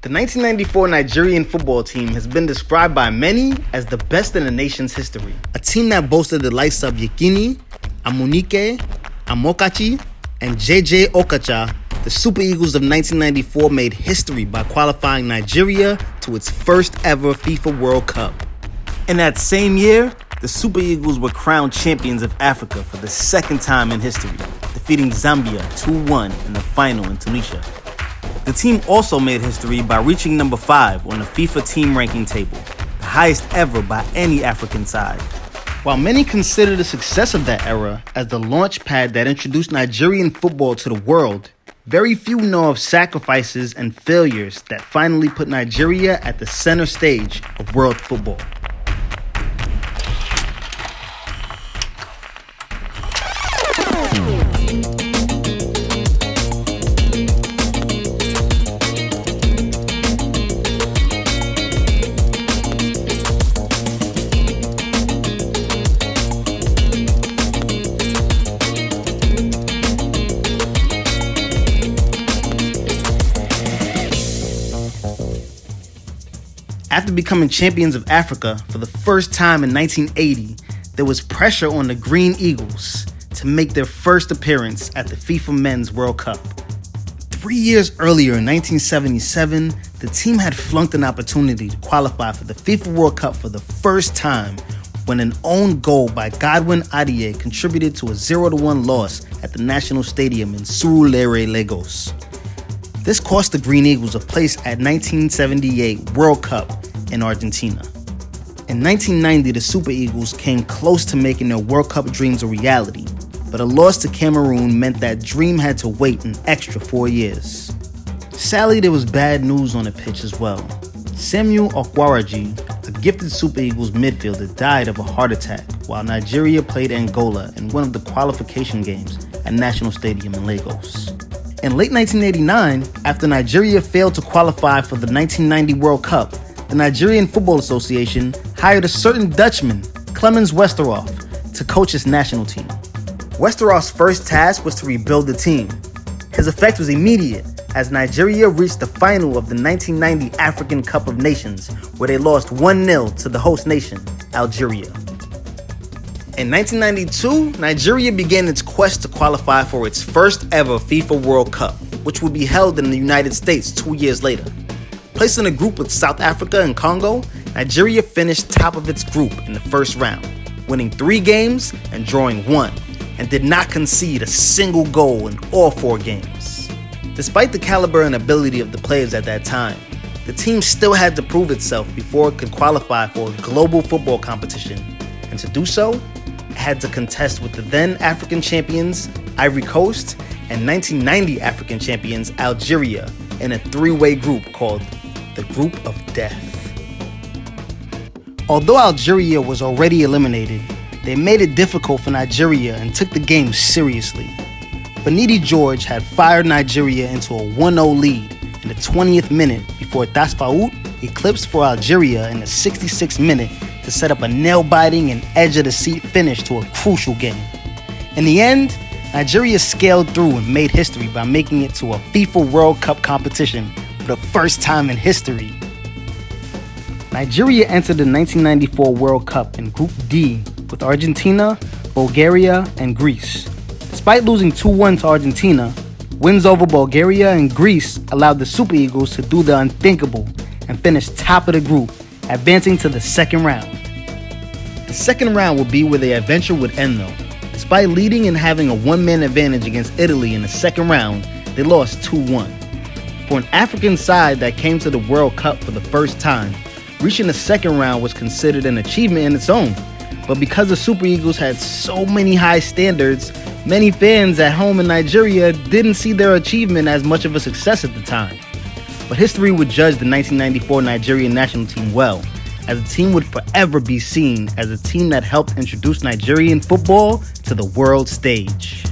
The 1994 Nigerian football team has been described by many as the best in the nation's history. A team that boasted the likes of Yekini, Amunike, Amokachi, and JJ Okacha, the Super Eagles of 1994 made history by qualifying Nigeria to its first ever FIFA World Cup. In that same year, the Super Eagles were crowned champions of Africa for the second time in history, defeating Zambia 2-1 in the final in Tunisia. The team also made history by reaching number 5 on the FIFA team ranking table, the highest ever by any African side. While many consider the success of that era as the launch pad that introduced Nigerian football to the world, very few know of sacrifices and failures that finally put Nigeria at the center stage of world football. After becoming champions of Africa for the first time in 1980, there was pressure on the Green Eagles to make their first appearance at the FIFA Men's World Cup. 3 years earlier in 1977, the team had flunked an opportunity to qualify for the FIFA World Cup for the first time when an own goal by Godwin Adiye contributed to a 0-1 loss at the National Stadium in Surulere, Lagos. This cost the Green Eagles a place at 1978 World Cup in Argentina. In 1990, the Super Eagles came close to making their World Cup dreams a reality, but a loss to Cameroon meant that dream had to wait an extra 4 years. Sadly, there was bad news on the pitch as well. Samuel Okwaraji, a gifted Super Eagles midfielder, died of a heart attack while Nigeria played Angola in one of the qualification games at National Stadium in Lagos. In late 1989, after Nigeria failed to qualify for the 1990 World Cup, the Nigerian Football Association hired a certain Dutchman, Clemens Westerhoff, to coach its national team. Westerhoff's first task was to rebuild the team. His effect was immediate, as Nigeria reached the final of the 1990 African Cup of Nations, where they lost 1-0 to the host nation, Algeria. In 1992, Nigeria began its quest to qualify for its first ever FIFA World Cup, which would be held in the United States 2 years later. Placed in a group with South Africa and Congo, Nigeria finished top of its group in the first round, winning 3 games and drawing 1, and did not concede a single goal in all 4 games. Despite the caliber and ability of the players at that time, the team still had to prove itself before it could qualify for a global football competition, and to do so, it had to contest with the then African champions, Ivory Coast, and 1990 African champions, Algeria, in a 3-way group called the Group of Death. Although Algeria was already eliminated, they made it difficult for Nigeria and took the game seriously. Finidi George had fired Nigeria into a 1-0 lead in the 20th minute before Tasfaout eclipsed for Algeria in the 66th minute to set up a nail-biting and edge-of-the-seat finish to a crucial game. In the end, Nigeria scaled through and made history by making it to a FIFA World Cup competition for the first time in history. Nigeria entered the 1994 World Cup in Group D with Argentina, Bulgaria, and Greece. Despite losing 2-1 to Argentina, wins over Bulgaria and Greece allowed the Super Eagles to do the unthinkable and finish top of the group, advancing to the second round. The second round would be where the adventure would end though. Despite leading and having a one-man advantage against Italy in the second round, they lost 2-1. For an African side that came to the World Cup for the first time, reaching the second round was considered an achievement in its own. But because the Super Eagles had so many high standards, many fans at home in Nigeria didn't see their achievement as much of a success at the time. But history would judge the 1994 Nigerian national team well, as the team would forever be seen as a team that helped introduce Nigerian football to the world stage.